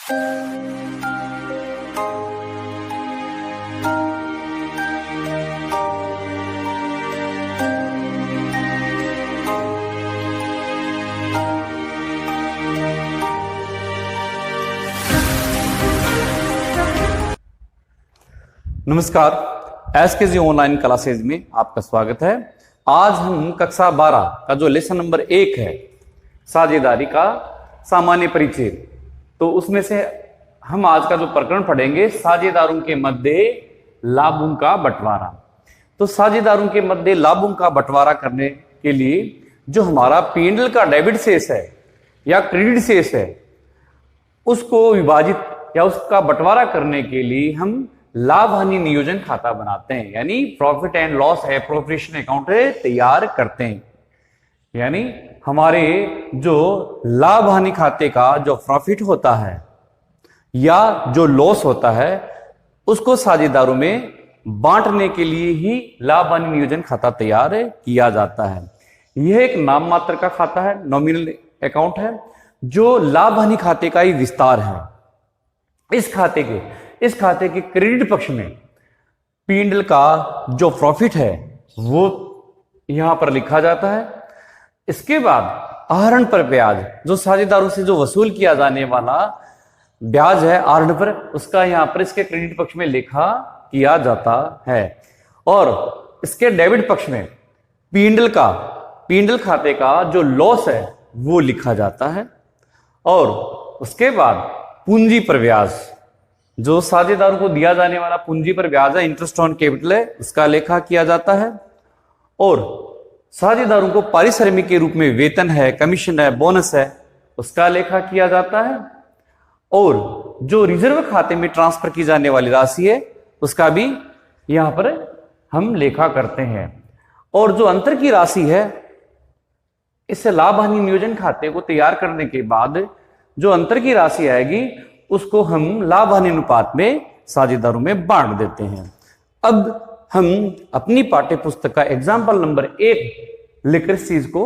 नमस्कार, SKG online classes में आपका स्वागत है। आज हम कक्षा 12 का जो लेसन नंबर 1 है, साझेदारी का सामान्य परिचय, तो उसमें से हम आज का जो प्रकरण पढ़ेंगे, साझेदारों के मध्य लाभों का बंटवारा। तो साझेदारों के मध्य लाभों का बंटवारा करने के लिए जो हमारा P&L का डेबिट शेष है या क्रेडिट शेष है, उसको विभाजित या उसका बंटवारा करने के लिए हम लाभ हानि नियोजन खाता बनाते हैं, यानी profit and loss appropriation account तैयार करते हैं। यानी हमारे जो लाभ हानि खाते का जो प्रॉफिट होता है या जो लॉस होता है, उसको साझेदारों में बांटने के लिए ही लाभ हानि नियोजन खाता तैयार किया जाता है। यह एक नाम मात्र का खाता है, नॉमिनल अकाउंट है, जो लाभ हानि खाते का ही विस्तार है। इस खाते के क्रेडिट पक्ष में P&L का जो प्रॉफिट है वो यहां पर लिखा जाता है। इसके बाद आहरण पर ब्याज, जो साझेदारों से जो वसूल किया जाने वाला ब्याज है आहरण पर, उसका यहां पर इसके क्रेडिट पक्ष में लिखा किया जाता है। और इसके डेबिट पक्ष में P&L खाते का जो लॉस है वो लिखा जाता है। और उसके बाद पूंजी पर ब्याज, जो साझेदारों को दिया जाने वाला पूंजी पर ब्याज है, इंटरेस्ट ऑन कैपिटल है, उसका लेखा किया जाता है। और साझेदारों को पारिश्रमिक के रूप में वेतन है, कमीशन है, बोनस है, उसका लेखा किया जाता है। और जो रिजर्व खाते में ट्रांसफर की जाने वाली राशि है, उसका भी यहां पर हम लेखा करते हैं। और जो अंतर की राशि है, इससे लाभ हानि नियोजन खाते को तैयार करने के बाद जो अंतर की राशि आएगी, उसको हम लाभ हानि अनुपात में साझेदारों में बांट देते हैं। अब हम अपनी पाठ्य पुस्तक का एग्जाम्पल नंबर 1 लेकर इस चीज को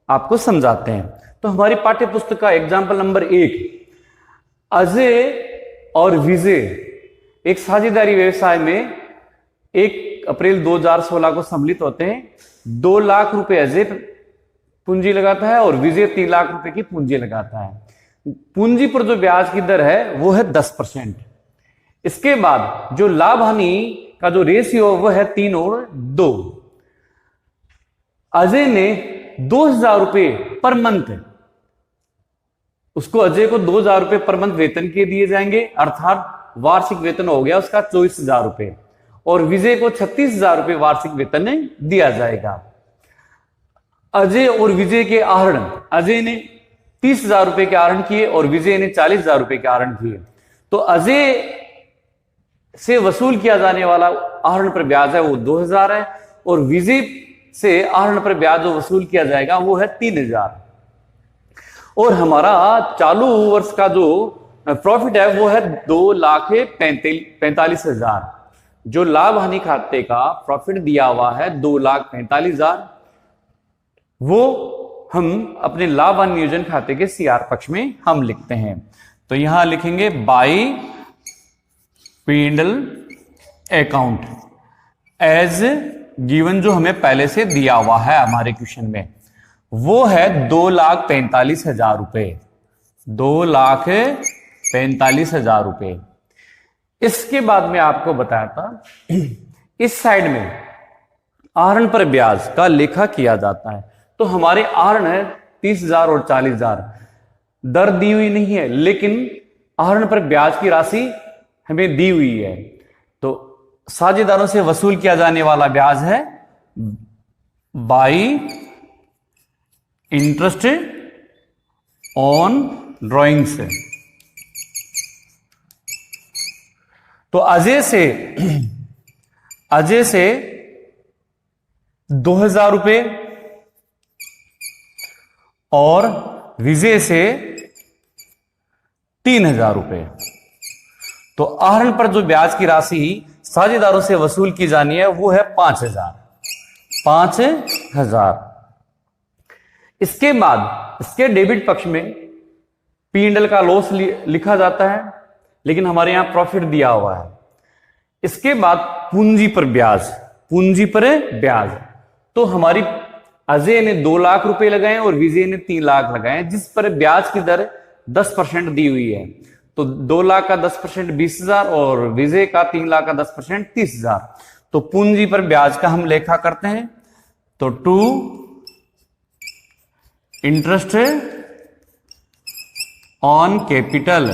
आपको समझाते हैं। तो हमारी पाठ्य पुस्तक का एग्जाम्पल नंबर 1, अजय और विजय एक साझेदारी व्यवसाय में 1 अप्रैल 2016 को सम्मिलित होते हैं। 2 लाख रुपए अजय पूंजी लगाता है और विजय 3 लाख रुपए की पूंजी लगाता है। पूंजी पर जो ब्याज की दर है वो है 10%। इसके बाद जो लाभ हानि का जो रेशियो वो है 3 और 2। अजय ने 2000 रुपए पर मंथ, उसको अजय को 2000 रुपए पर मंथ वेतन के दिए जाएंगे, अर्थात वार्षिक वेतन हो गया उसका 24,000 रुपए। और विजय को 36,000 रुपए वार्षिक वेतन दिया जाएगा। अजय और विजय के आहरण, अजय ने 30,000 रुपए के आहरण किए और विजय ने 40,000 रुपए के आहरण किए। तो अजय से वसूल किया जाने वाला आहरण पर ब्याज है वो 2,000 है, और विजय से आहरण पर ब्याज जो वसूल किया जाएगा वो है 3,000। और हमारा चालू वर्ष का जो प्रॉफिट है वो है 2,45,000। जो लाभ हानि खाते का प्रॉफिट दिया हुआ है 2,45,000, वो हम अपने लाभ हानि नियोजन खाते के CR पक्ष में हम लिखते हैं। तो यहां लिखेंगे bye P&L account as given, जो हमें पहले से दिया हुआ है हमारे क्वेश्चन में, वो है 2,45,000 रुपए। 2,45,000 रुपए। इसके बाद में आपको बताया था, इस साइड में आहरण पर ब्याज का लेखा किया जाता है। तो हमारे आहरण है 30,000 और 40,000, दर दी हुई नहीं है, लेकिन आहरण पर ब्याज की राशि हमें दी हुई है। तो साझेदारों से वसूल किया जाने वाला ब्याज है बाय इंटरेस्ट ऑन ड्रॉइंग्स। तो अजय से 2,000 रुपए और विजय से 3,000 रुपए। तो आहरण पर जो ब्याज की राशि साझेदारों से वसूल की जानी है वो है 5,000। इसके बाद इसके डेबिट पक्ष में P&L का लॉस लिखा जाता है, लेकिन हमारे यहां प्रॉफिट दिया हुआ है। इसके बाद पूंजी पर ब्याज, पूंजी पर ब्याज। तो हमारी अजय ने 2 लाख रुपए लगाए और विजय ने 3 लाख लगाए, जिस पर ब्याज की दर 10% दी हुई है। तो 2 लाख का 10% 20,000 और विजय का 3 लाख का 10% 30,000। तो पूंजी पर ब्याज का हम लेखा करते हैं। तो to interest on capital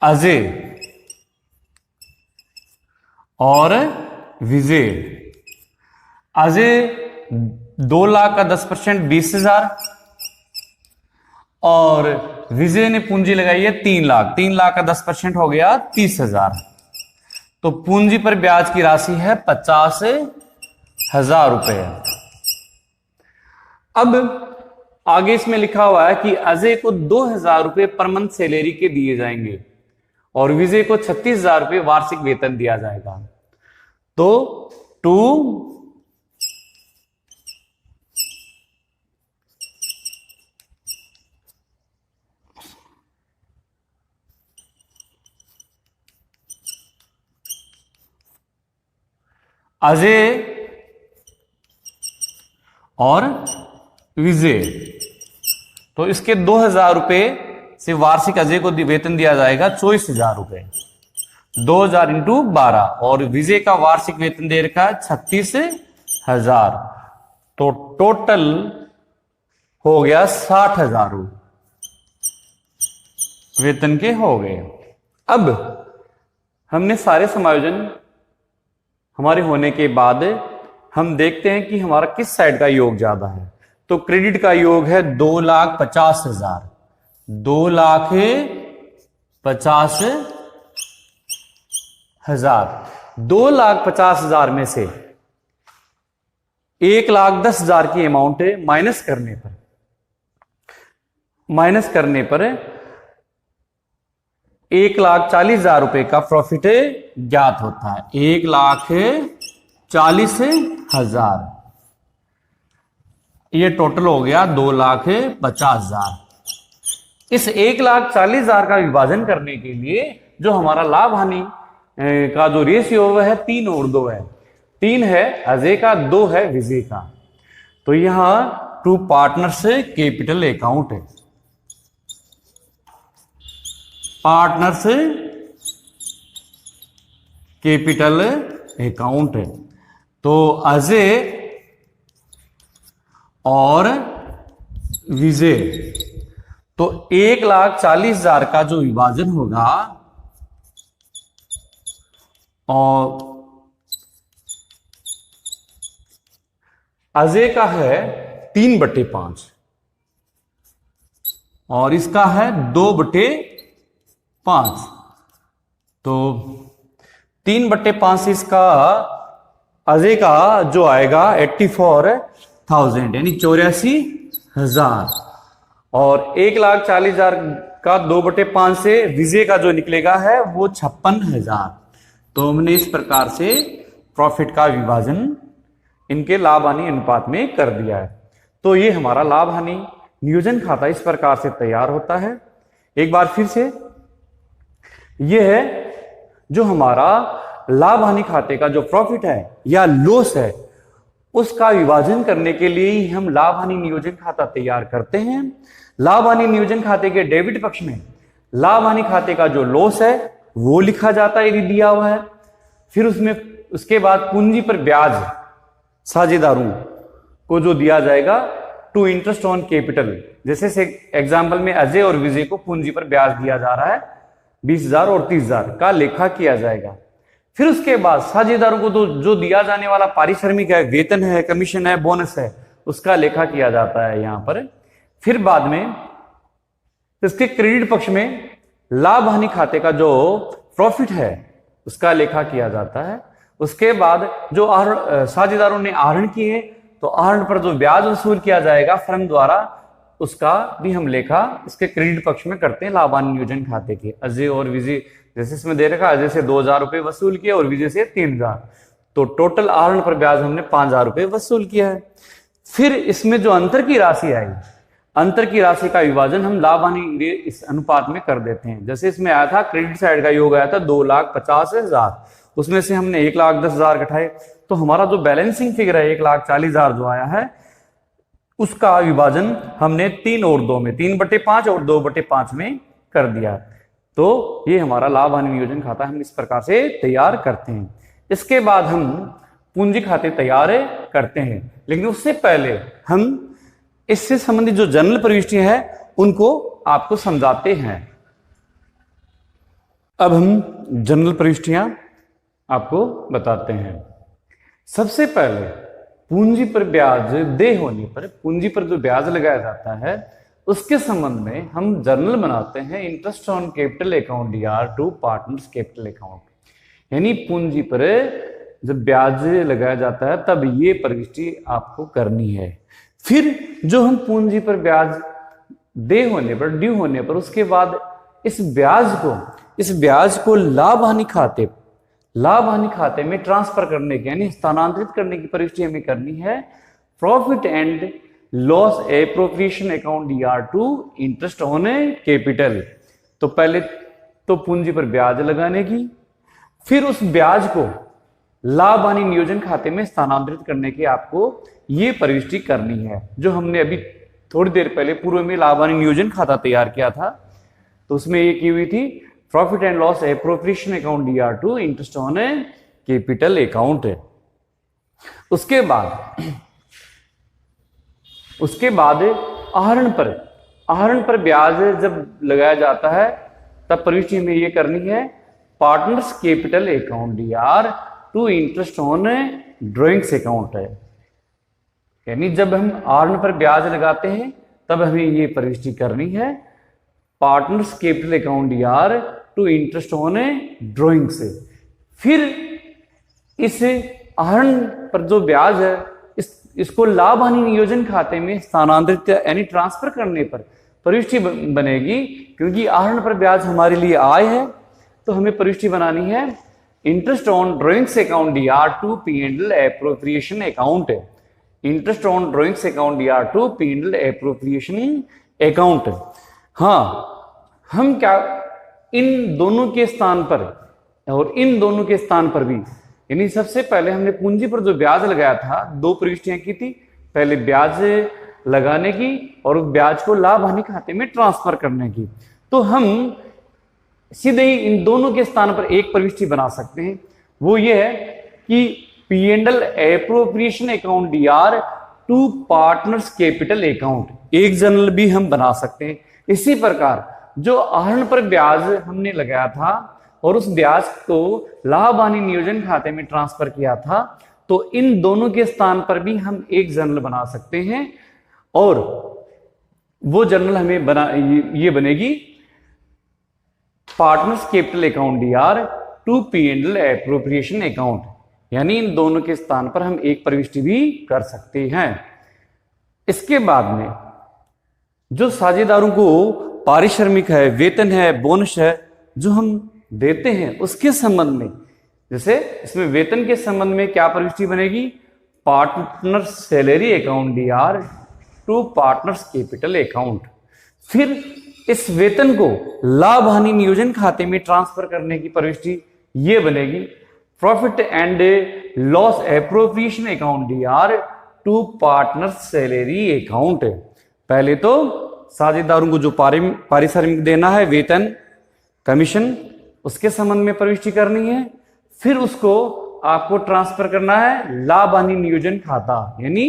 Ajay और विजय। अजय 2 लाख का 10% 20,000 और विजय ने पूंजी लगाई है 3 लाख। 3 लाख का 10% हो गया 30,000। तो पूंजी पर ब्याज की राशि है 50,000 रुपए। अब आगे इसमें लिखा हुआ है कि अजय को 2,000 रुपए पर मंथ सैलरी के दिए जाएंगे और विजय को 36,000 रुपए वार्षिक वेतन दिया जाएगा। तो टू अजय और विजय, तो इसके 2,000 रुपए से वार्षिक अजय को वेतन दिया जाएगा 24,000 रुपए। 2,000 इंटू 12 और विजय का वार्षिक वेतन दे रखा है 36,000। तो टोटल हो गया 60,000 वेतन के हो गए। अब हमने सारे समायोजन हमारे होने के बाद हम देखते हैं कि हमारा किस साइड का योग ज्यादा है। तो क्रेडिट का योग है 2,50,000। 2,50,000। 2,50,000 में से 1,10,000 की अमाउंट है, माइनस करने पर 1,40,000 रुपए का प्रॉफिट ज्ञात होता है। 1,40,000 ये टोटल हो गया 2,50,000। इस 1,40,000 का विभाजन करने के लिए जो हमारा लाभ हानि का जो रेशियो है 3 और 2 है। 3 है अजय का, 2 है विजय का। तो यहां टू पार्टनर्स कैपिटल अकाउंट है, पार्टनर्स कैपिटल अकाउंट है। तो अजय और विजय, तो 1,40,000 का जो विभाजन होगा और अजय का है 3/5 और इसका है 2/5। तो 3/5 इसका अजय का जो आएगा 84,000 यानी 84,000 और 1,40,000 का 2/5 से विजय का जो निकलेगा है वो 56,000। तो हमने इस प्रकार से प्रॉफिट का विभाजन इनके लाभ हानि अनुपात में कर दिया है। तो ये हमारा लाभ हानि नियोजन खाता इस प्रकार से तैयार होता है। एक बार फिर से, ये है जो हमारा लाभ हानि खाते का जो प्रॉफिट है या लॉस है उसका विभाजन करने के लिए ही हम लाभ हानि नियोजन खाता तैयार करते हैं। लाभ हानि नियोजन खाते के डेबिट पक्ष में लाभ हानि खाते का जो लॉस है वो लिखा जाता है यदि दिया हुआ है। फिर उसके बाद पूंजी पर ब्याज साझेदारों को जो दिया जाएगा टू इंटरेस्ट ऑन कैपिटल, जैसे से एग्जाम्पल में अजय और विजय को पूंजी पर ब्याज दिया जा रहा है 20,000 और 30,000 का लेखा किया जाएगा। फिर उसके बाद साझेदारों को जो दिया जाने वाला पारिश्रमिक है, वेतन है, कमीशन है, बोनस है, उसका लेखा किया जाता है यहां पर। फिर बाद में इसके क्रेडिट पक्ष में लाभ हानि खाते का जो प्रॉफिट है उसका लेखा किया जाता है। उसके बाद जो साझेदारों ने आहरण किए तो आहरण पर जो ब्याज वसूल किया जाएगा फर्म द्वारा उसका भी हम लेखा इसके क्रेडिट पक्ष में करते हैं लाभ हानि नियोजन खाते के। अजय और विजय, जैसे इसमें दे रखा अजय से 2,000 रुपए वसूल किए और विजय से 3,000, तो टोटल आहरण पर ब्याज हमने 5,000 रुपए वसूल किया है। फिर इसमें जो अंतर की राशि आई, अंतर की राशि का विभाजन हम लाभ हानि इस अनुपात में कर देते हैं। जैसे इसमें आया था क्रेडिट साइड का योग आया था 2,50,000, उसमें से हमने 1,10,000 घटाए, तो हमारा जो बैलेंसिंग फिगर है 1,40,000 जो आया है, उसका विभाजन हमने 3 और 2 में, 3/5 और 2/5 में कर दिया। तो ये हमारा लाभ हानि नियोजन खाता हम इस प्रकार से तैयार करते हैं। इसके बाद हम पूंजी खाते तैयार करते हैं, लेकिन उससे पहले हम इससे संबंधित जो जनरल प्रविष्टियां हैं उनको आपको समझाते हैं। अब हम जनरल प्रविष्टियां आपको बताते हैं। सबसे पहले पूंजी पर ब्याज देय होने पर, पूंजी पर जो ब्याज लगाया जाता है उसके संबंध में हम जर्नल बनाते हैं interest on capital account DR to partners capital account. यानी पूंजी पर जब ब्याज लगाया जाता है तब ये प्रविष्टि आपको करनी है। फिर जो हम पूंजी पर ब्याज देय होने पर, ड्यू होने पर, उसके बाद इस ब्याज को लाभ हानि खाते में ट्रांसफर करने की, यानी हस्तांतरित करने की प्रविष्टि हमें करनी है profit and loss appropriation account DR to interest on capital. तो पहले तो पूंजी पर ब्याज लगाने की, फिर उस ब्याज को लाभ हानि नियोजन खाते में स्थानांतरित करने की आपको ये प्रविष्टि करनी है, जो हमने अभी थोड़ी देर पहले पूर्व में लाभ हानि नियोजन खाता तैयार किया था। तो उसमें ये की हुई थी profit and loss appropriation account DR to interest on capital account. उसके बाद आहरण पर ब्याज जब लगाया जाता है तब प्रविष्टि हमें ये करनी है partners capital account DR to interest on drawings account है। यानी जब हम आहरण पर ब्याज लगाते हैं तब हमें ये प्रविष्टि करनी है partners capital account DR to interest on drawing से। फिर इस आहरण पर जो ब्याज है इसको लाभ हानि नियोजन खाते में स्थानांतरित यानी ट्रांसफर करने पर प्रविष्टि बनेगी। क्योंकि आहरण पर ब्याज हमारे लिए आय है तो हमें प्रविष्टि बनानी है interest on drawings account DR to P&L appropriation account. Interest on drawings account DR to P&L appropriation account. हाँ, हम क्या इन दोनों के स्थान पर और इन दोनों के स्थान पर भी, यानी सबसे पहले हमने पूंजी पर जो ब्याज लगाया था 2 प्रविष्टियां की थी, पहले ब्याज लगाने की और उस ब्याज को लाभ हानि खाते में ट्रांसफर करने की। तो हम सीधे ही इन दोनों के स्थान पर एक प्रविष्टि बना सकते हैं, वो ये है कि P&L appropriation account DR to partners capital account एक जनरल भी हम बना सकते हैं। इसी प्रकार जो आहरण पर ब्याज हमने लगाया था और उस ब्याज को लाभ हानि नियोजन खाते में ट्रांसफर किया था, तो इन दोनों के स्थान पर भी हम एक जनरल बना सकते हैं और वो जनरल हमें ये बनेगी partners capital account DR to P&L appropriation account. यानी इन दोनों के स्थान पर हम एक प्रविष्टि भी कर सकते हैं। इसके बाद में जो साझेदारों को पारिश्रमिक है, वेतन है, बोनस है जो हम देते हैं उसके संबंध में, जैसे इसमें वेतन के संबंध में क्या प्रविष्टि बनेगी partner salary account DR to partners capital account. फिर इस वेतन को लाभ हानि नियोजन खाते में ट्रांसफर करने की प्रविष्टि ये बनेगी profit and loss appropriation account DR to partner salary account. पहले तो साझेदारों को जो पारिश्रमिक देना है, वेतन, कमीशन, उसके संबंध में प्रविष्टि करनी है। फिर उसको आपको ट्रांसफर करना है लाभ हानि नियोजन खाता यानी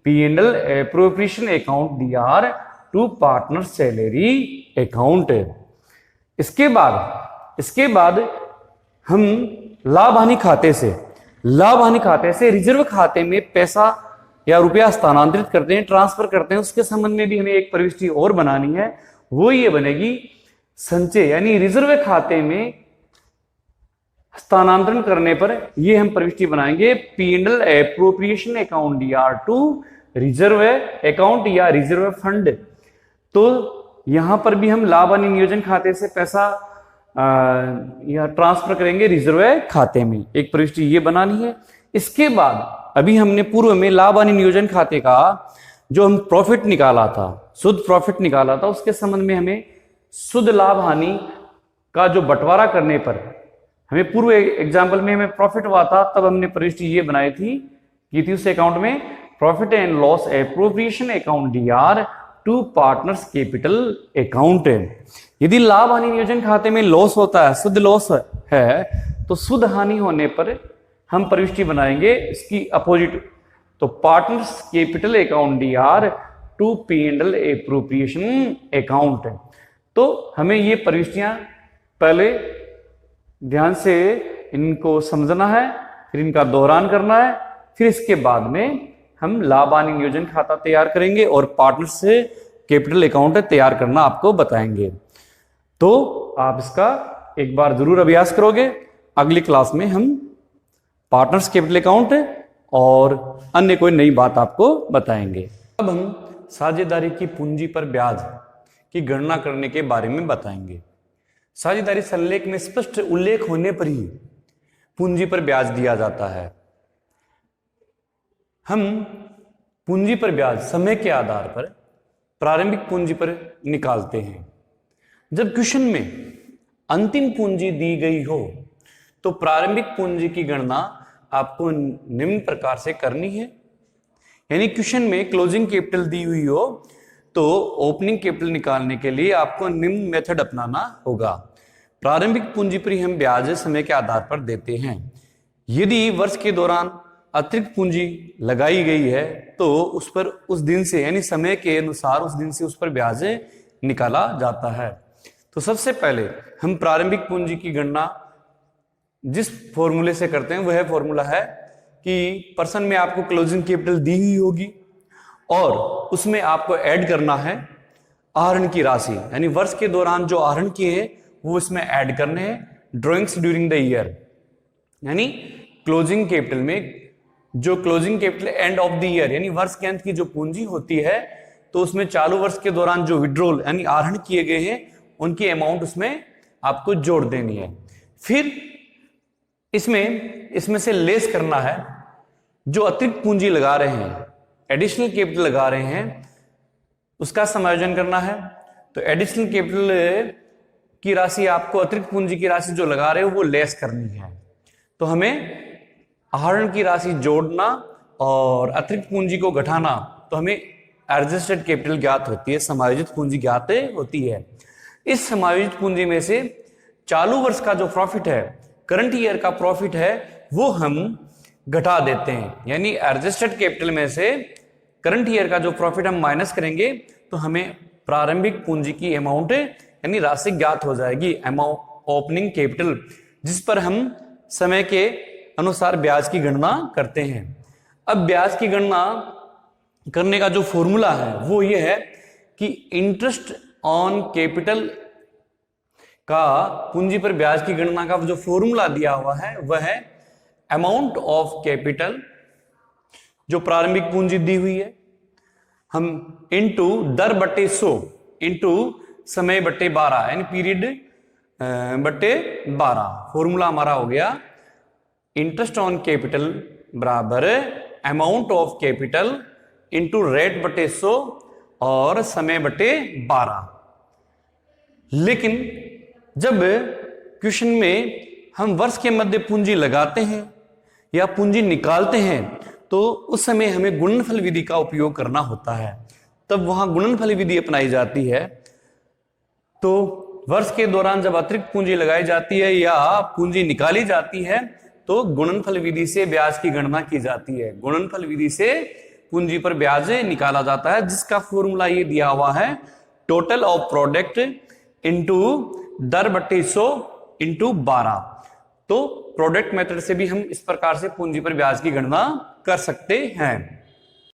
P&L appropriation account DR to partner salary account. इसके बाद हम लाभ हानि खाते से रिजर्व खाते में पैसा या रुपया स्थानांतरित करते हैं, ट्रांसफर करते हैं। उसके संबंध में भी हमें एक प्रविष्टि और बनानी है, वो ये बनेगी संचय यानी रिजर्व खाते में स्थानांतरण करने पर ये हम प्रविष्टि बनाएंगे P&L appropriation account DR to reserve account या रिजर्व फंड। तो यहां पर भी हम लाभ हानि नियोजन खाते से पैसा या ट्रांसफर करेंगे रिजर्व खाते में, एक प्रविष्टि ये बनानी है। इसके बाद अभी हमने पूर्व में लाभ हानि नियोजन खाते का जो हम प्रॉफिट निकाला था, शुद्ध प्रॉफिट निकाला था, उसके संबंध में हमें शुद्ध लाभ हानि का जो बंटवारा करने पर हमें पूर्व एग्जाम्पल में हमें प्रॉफिट हुआ था, तब हमने प्रविष्टि ये बनाई थी की थी उस अकाउंट में profit and loss appropriation account DR to partners capital account. यदि लाभ हानि नियोजन खाते में लॉस होता है, शुद्ध लॉस है, तो शुद्ध हानि होने पर हम प्रविष्टि बनाएंगे इसकी अपोजिट, तो partners capital account DR to P and L appropriation account. तो हमें ये प्रविष्टियां पहले ध्यान से इनको समझना है, फिर इनका दोहरान करना है, फिर इसके बाद में हम लाभ हानि नियोजन खाता तैयार करेंगे और पार्टनर से कैपिटल अकाउंट तैयार करना आपको बताएंगे। तो आप इसका एक बार जरूर अभ्यास करोगे। अगली क्लास में हम पार्टनर्स कैपिटल अकाउंट और अन्य कोई नई बात आपको बताएंगे। अब हम साझेदारी की पूंजी पर ब्याज की गणना करने के बारे में बताएंगे। साझेदारी संलेख में स्पष्ट उल्लेख होने पर ही पूंजी पर ब्याज दिया जाता है। हम पूंजी पर ब्याज समय के आधार पर प्रारंभिक पूंजी पर निकालते हैं। जब क्वेश्चन में अंतिम पूंजी दी गई हो तो प्रारंभिक पूंजी की गणना आपको निम्न प्रकार से करनी है। यानी क्वेश्चन में क्लोजिंग कैपिटल दी हुई हो तो ओपनिंग कैपिटल निकालने के लिए आपको निम्न मेथड अपनाना होगा। प्रारंभिक पूंजी पर ही हम ब्याज समय के आधार पर देते हैं। यदि वर्ष के दौरान अतिरिक्त पूंजी लगाई गई है तो उस पर उस दिन से यानी समय के अनुसार उस दिन से उस पर ब्याज निकाला जाता है। तो सबसे पहले हम प्रारंभिक पूंजी की गणना जिस फॉर्मूले से करते हैं वह फॉर्मूला है कि पर्सन में आपको क्लोजिंग कैपिटल दी हुई होगी और उसमें आपको ऐड करना है आहरण की राशि, यानी वर्ष के दौरान जो आहरण किए हैं वो इसमें ऐड करने हैं। ड्रॉइंग्स ड्यूरिंग द ईयर, यानी क्लोजिंग कैपिटल में जो closing capital end of the year यानी वर्ष के अंत की जो पूंजी होती है, तो उसमें चालू वर्ष के दौरान जो विड्रॉल यानी आहरण किए गए हैं उनकी अमाउंट उसमें आपको जोड़ देनी है। फिर इसमें से लेस करना है जो अतिरिक्त पूंजी लगा रहे हैं, एडिशनल कैपिटल लगा रहे हैं, उसका समायोजन करना है। तो एडिशनल कैपिटल की राशि आपको अतिरिक्त पूंजी की राशि जो लगा रहे हो वो लेस करनी है। तो हमें आहरण की राशि जोड़ना और अतिरिक्त पूंजी को घटाना, तो हमें एडजस्टेड कैपिटल ज्ञात होती है, समायोजित पूंजी ज्ञात होती है। इस समायोजित पूंजी में से चालू वर्ष का जो प्रॉफिट है, करंट ईयर का प्रॉफिट है, वो हम घटा देते हैं। यानी एडजस्टेड कैपिटल में से करंट ईयर का जो प्रॉफिट हम माइनस करेंगे तो हमें प्रारंभिक पूंजी की अमाउंट यानी राशि ज्ञात हो जाएगी, अमाउंट ओपनिंग कैपिटल, जिस पर हम समय के अनुसार ब्याज की गणना करते हैं। अब ब्याज की गणना करने का जो फॉर्मूला है वो ये है कि इंटरेस्ट ऑन कैपिटल का पूंजी पर ब्याज की गणना का जो फॉर्मूला दिया हुआ है वह है अमाउंट ऑफ कैपिटल, जो प्रारंभिक पूंजी दी हुई है, हम इनटू दर बटे 100 इनटू समय बटे 12 यानी पीरियड बटे 12। फॉर्मूला हमारा हो गया इंटरेस्ट ऑन कैपिटल बराबर amount of capital into rate बटे 100 और समय बटे 12। लेकिन जब क्वेश्चन में हम वर्ष के मध्य पूंजी लगाते हैं या पूंजी निकालते हैं तो उस समय हमें गुणनफल विधि का उपयोग करना होता है, तब वहां गुणनफल विधि अपनाई जाती है। तो वर्ष के दौरान जब अतिरिक्त पूंजी लगाई जाती है या पूंजी निकाली जाती है तो गुणनफल विधि से ब्याज की गणना की जाती है। गुणनफल विधि से पूंजी पर ब्याज निकाला जाता है, जिसका फॉर्मूला ये दिया हुआ है टोटल ऑफ प्रोडक्ट इंटू दर बट्टी 100 इंटू 12। तो प्रोडक्ट मेथड से भी हम इस प्रकार से पूंजी पर ब्याज की गणना कर सकते हैं।